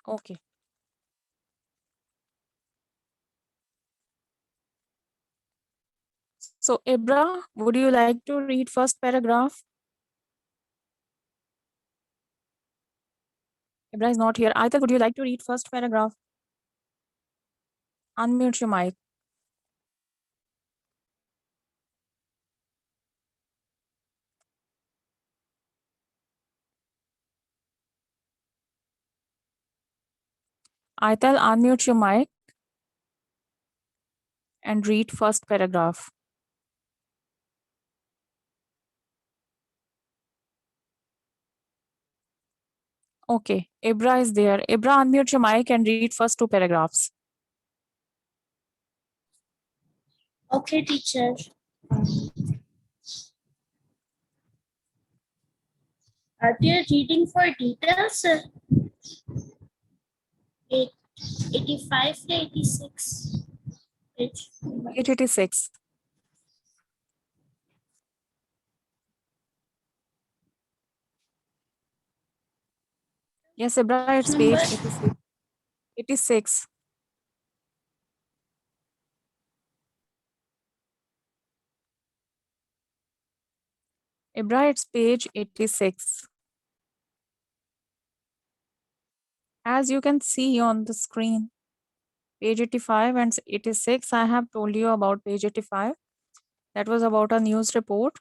Okay. So, Ibra, would you like to read first paragraph? Ibra is not here. Aital, would you like to read first paragraph? Unmute your mic. Aital, unmute your mic and read first paragraph. Okay. Ibra is there. Ibra, unmute your mic and read first two paragraphs. Okay, teacher. Are they reading for details? 85 to 86. Page. 886. Yes, Ibra, it's Number page 86. 86. Ibra, it's page 86. As you can see on the screen, page 85 and 86, I have told you about page 85. That was about a news report.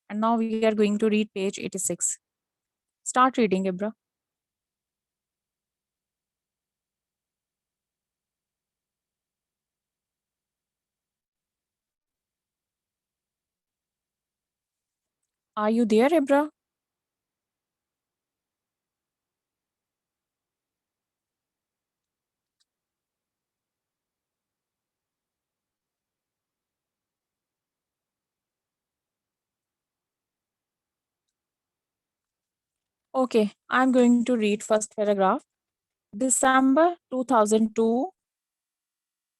And now we are going to read page 86. Start reading, Ibra. Are you there, Ibra? Okay, I'm going to read first paragraph. December 2002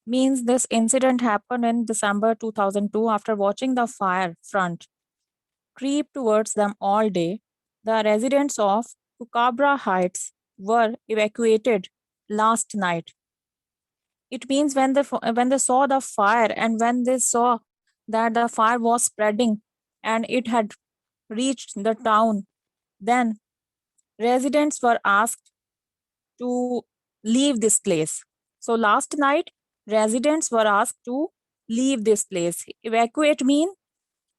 means this incident happened in December 2002 after watching the fire front creep towards them all day. The residents of Kukabra Heights were evacuated last night. It means when they saw the fire and when they saw that the fire was spreading and it had reached the town, then residents were asked to leave this place. So last night, residents were asked to leave this place. Evacuate mean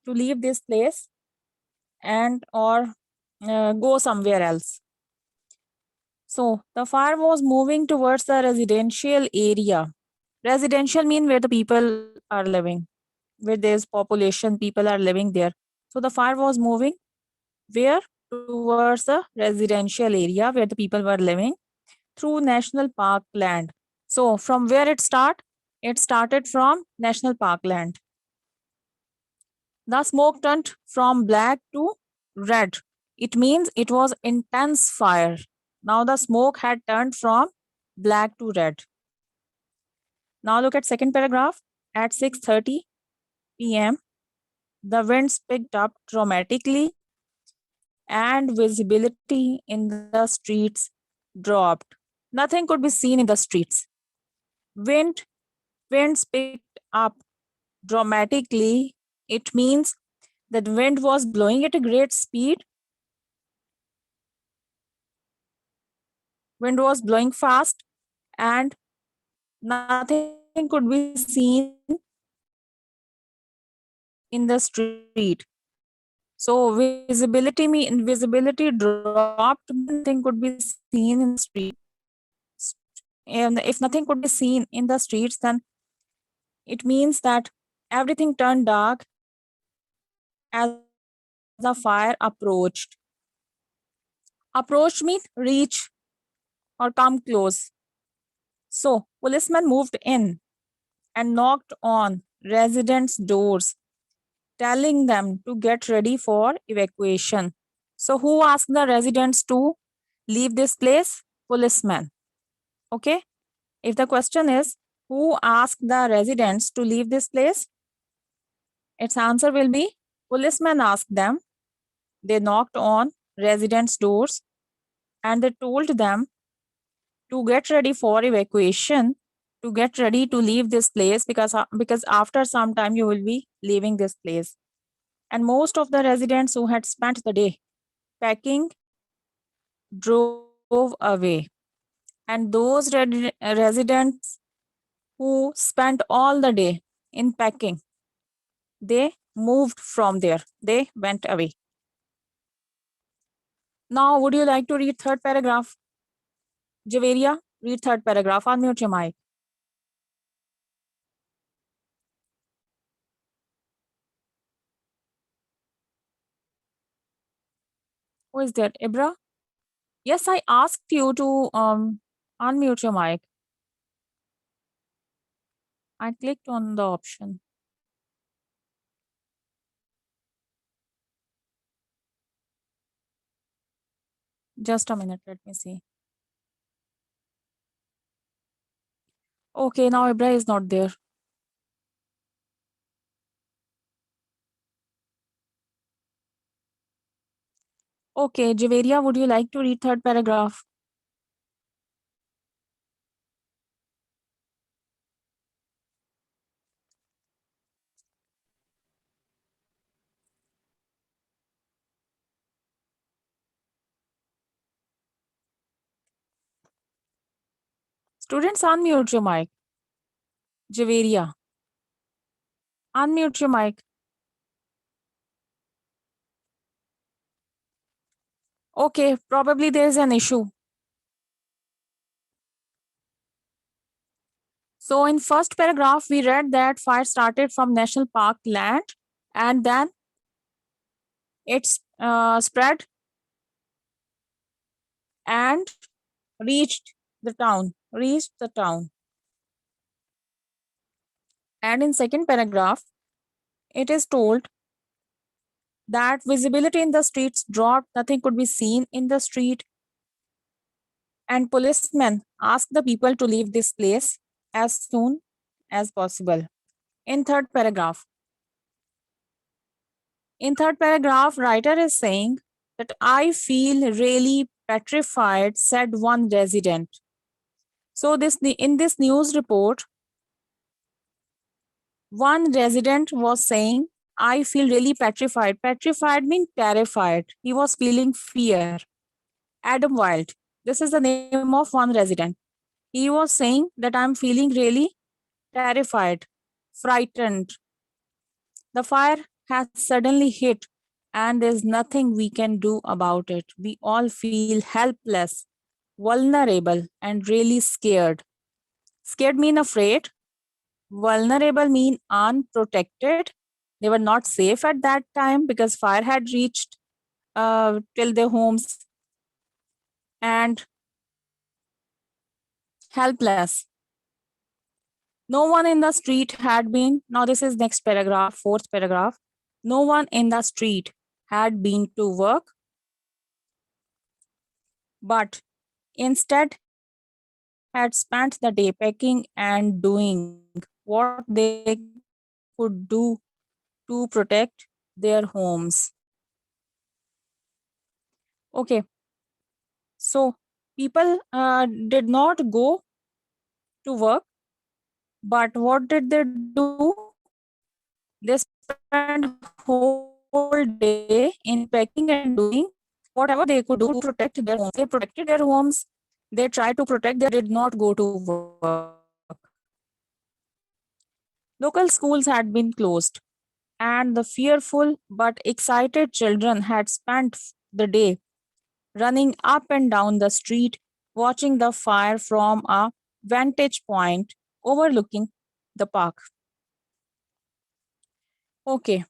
to leave this place and or go somewhere else. So the fire was moving towards the residential area. Residential mean where the people are living, where there's population, people are living there. So the fire was moving where towards the residential area where the people were living through national park land. So from where it start? It started from national park land. The smoke turned from black to red. It means it was intense fire. Now the smoke had turned from black to red. Now look at second paragraph. At 6:30 p.m., the winds picked up dramatically and visibility in the streets dropped. Nothing could be seen in the streets. Wind Winds picked up dramatically. It means that wind was blowing at a great speed. Wind was blowing fast and nothing could be seen in the street. So visibility dropped, nothing could be seen in the street. And if nothing could be seen in the streets, then it means that everything turned dark as the fire approached. Approach means reach or come close. So policemen moved in and knocked on residents' doors, telling them to get ready for evacuation. So who asked the residents to leave this place? Policemen. Okay. If the question is who asked the residents to leave this place, its answer will be policemen asked them. They knocked on residents' doors and they told them to get ready for evacuation, to get ready to leave this place, because after some time you will be leaving this place. And most of the residents who had spent the day packing drove away. And those residents who spent all the day in packing, they moved from there. They went away. Now, would you like to read third paragraph? Javeria, read third paragraph. Unmute your mic. Who is there? Ibra? Yes, I asked you to unmute your mic. I clicked on the option. Just a minute, let me see. Okay, now Ibra is not there. Okay, Javeria, would you like to read third paragraph? Students, unmute your mic. Javeria, unmute your mic. Okay, probably there is an issue. So in first paragraph, we read that fire started from national park land and then it's spread and reached the town. And in second paragraph, it is told that visibility in the streets dropped, nothing could be seen in the street, and policemen asked the people to leave this place as soon as possible. In third paragraph, writer is saying that I feel really petrified, said one resident. So in this news report, one resident was saying, I feel really petrified. Petrified means terrified. He was feeling fear. Adam Wild, this is the name of one resident. He was saying that I'm feeling really terrified, frightened. The fire has suddenly hit and there's nothing we can do about it. We all feel helpless, vulnerable, and really scared. Scared mean afraid. Vulnerable mean unprotected. They were not safe at that time because fire had reached till their homes, and helpless. No one in the street had been, now this is next paragraph, fourth paragraph. No one in the street had been to work, but instead had spent the day packing and doing what they could do to protect their homes. Okay, so people did not go to work, but what did they do? They spent whole day in packing and doing whatever they could do to protect their homes. They protected their homes. They tried to protect. They did not go to work. Local schools had been closed, and the fearful but excited children had spent the day running up and down the street, watching the fire from a vantage point overlooking the park. Okay.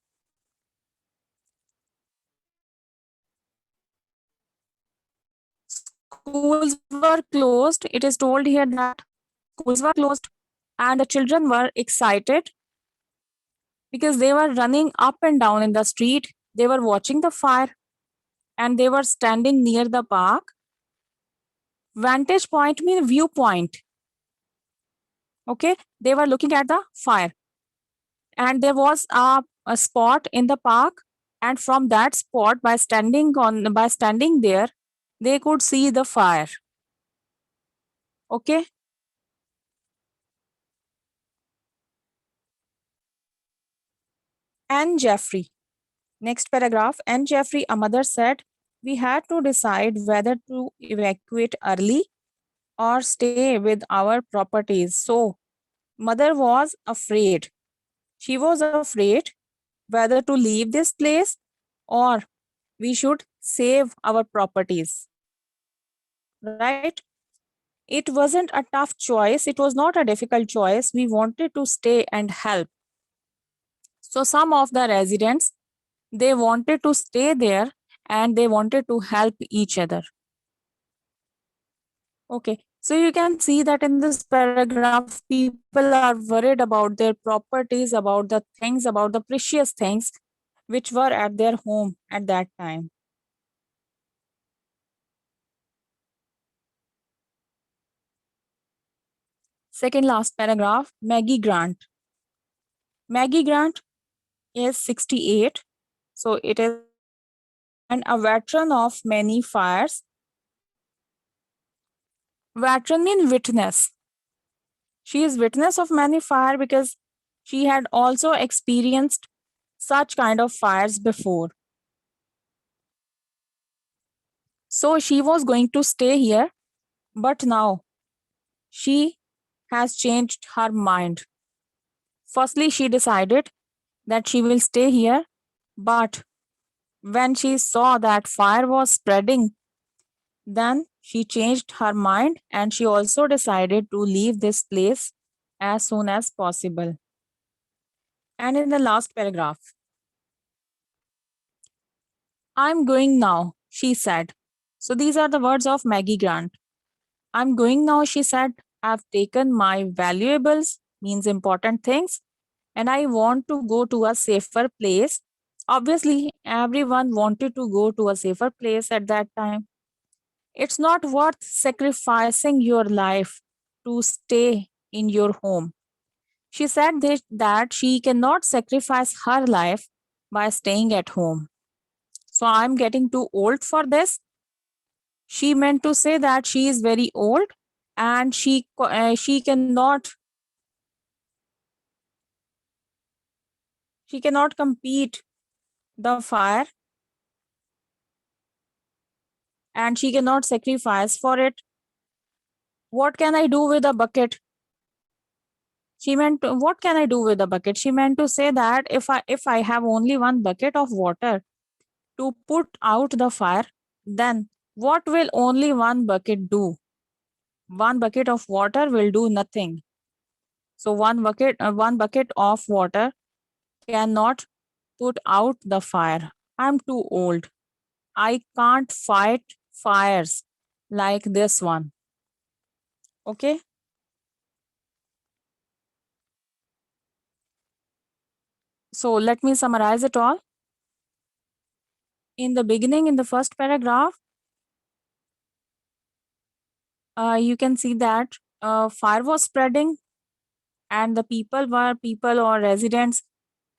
Schools were closed. It is told here that schools were closed and the children were excited because they were running up and down in the street. They were watching the fire and they were standing near the park. Vantage point means viewpoint. Okay, they were looking at the fire and there was a spot in the park, and from that spot, by standing there, they could see the fire. Okay. And Jeffrey. Next paragraph. And Jeffrey, a mother said, we had to decide whether to evacuate early or stay with our properties. So, mother was afraid. She was afraid whether to leave this place or we should save our properties. Right? It wasn't a tough choice. It was not a difficult choice. We wanted to stay and help. So, some of the residents, they wanted to stay there and they wanted to help each other. Okay, so you can see that in this paragraph, people are worried about their properties, about the things, about the precious things which were at their home at that time. Second last paragraph, Maggie Grant. Maggie Grant is 68, so it is and a veteran of many fires. Veteran means witness. She is witness of many fire because she had also experienced such kind of fires before. So she was going to stay here, but now she has changed her mind. Firstly, she decided that she will stay here, but when she saw that fire was spreading, then she changed her mind and she also decided to leave this place as soon as possible. And in the last paragraph, I'm going now, she said. So these are the words of Maggie Grant. I'm going now, she said. I've taken my valuables, means important things, and I want to go to a safer place. Obviously, everyone wanted to go to a safer place at that time. It's not worth sacrificing your life to stay in your home. She said that she cannot sacrifice her life by staying at home. So I'm getting too old for this. She meant to say that she is very old and she cannot compete the fire and she cannot sacrifice for it. What can I do with a bucket? What can I do with a bucket? She meant to say that if I have only one bucket of water to put out the fire, then what will only one bucket do? One bucket of water will do nothing. So one bucket of water cannot put out the fire. I'm too old. I can't fight fires like this one. Okay. So let me summarize it all. In the beginning, in the first paragraph, you can see that fire was spreading and the people or residents,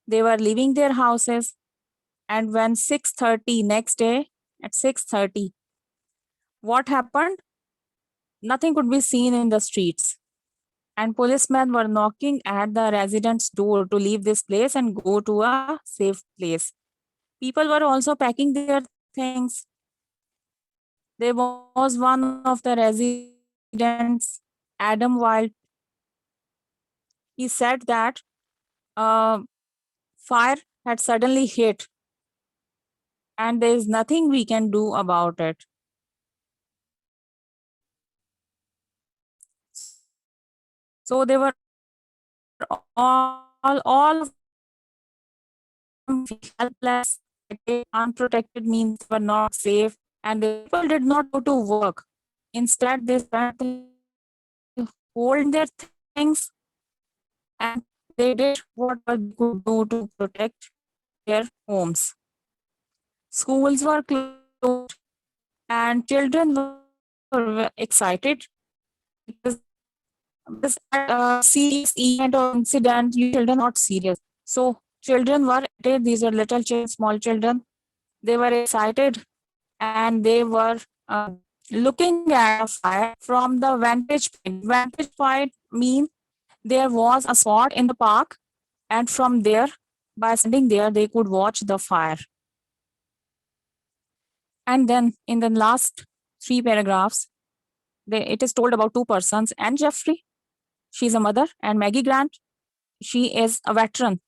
they were leaving their houses. And when 6:30 next day, at 6:30, what happened? Nothing could be seen in the streets. And policemen were knocking at the residents' door to leave this place and go to a safe place. People were also packing their things. There was one of the residents, Adam Wild. He said that fire had suddenly hit and there is nothing we can do about it. So they were all of them helpless, unprotected, means they were not safe, and the people did not go to work. Instead, they spent holding their things and they did whatever they could do to protect their homes. Schools were closed and children were excited because this serious event or incident, you children are not serious. So children were excited. These are little children, small children. They were excited and they were looking at the fire from the vantage point. Vantage point means there was a spot in the park, and from there, by standing there, they could watch the fire. And then in the last 3 paragraphs, it is told about two persons: Anne Jeffrey, she's a mother, and Maggie Grant, she is a veteran.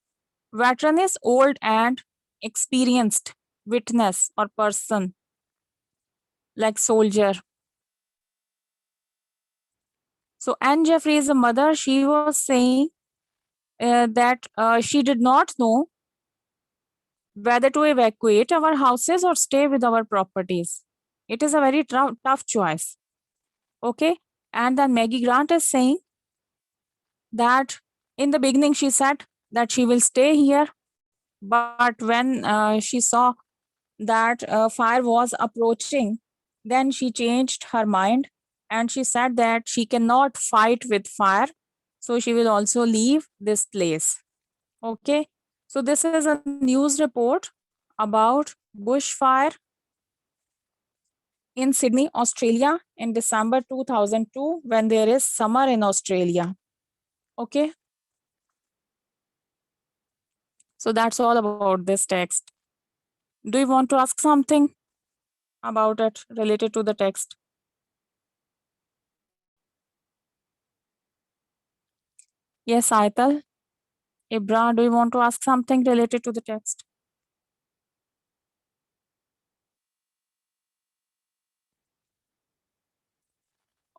Veteran is old and experienced witness or person, like soldier. So Anne Jeffrey is a mother. She was saying that she did not know whether to evacuate our houses or stay with our properties. It is a very tough choice. Okay. And then Maggie Grant is saying that in the beginning she said that she will stay here, but when she saw that fire was approaching, then she changed her mind and she said that she cannot fight with fire, so she will also leave this place. Okay, so this is a news report about bushfire in Sydney, Australia in December 2002 when there is summer in Australia. Okay, so that's all about this text. Do you want to ask something about it related to the text? Yes, Aital. Ibra, do you want to ask something related to the text?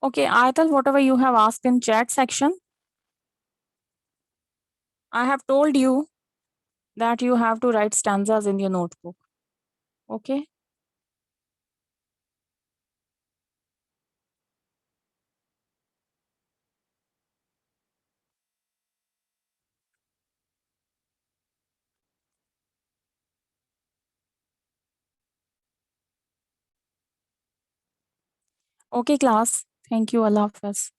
Okay, Aital, whatever you have asked in chat section, I have told you that you have to write stanzas in your notebook. Okay? Okay, class. Thank you. Allah Hafiz.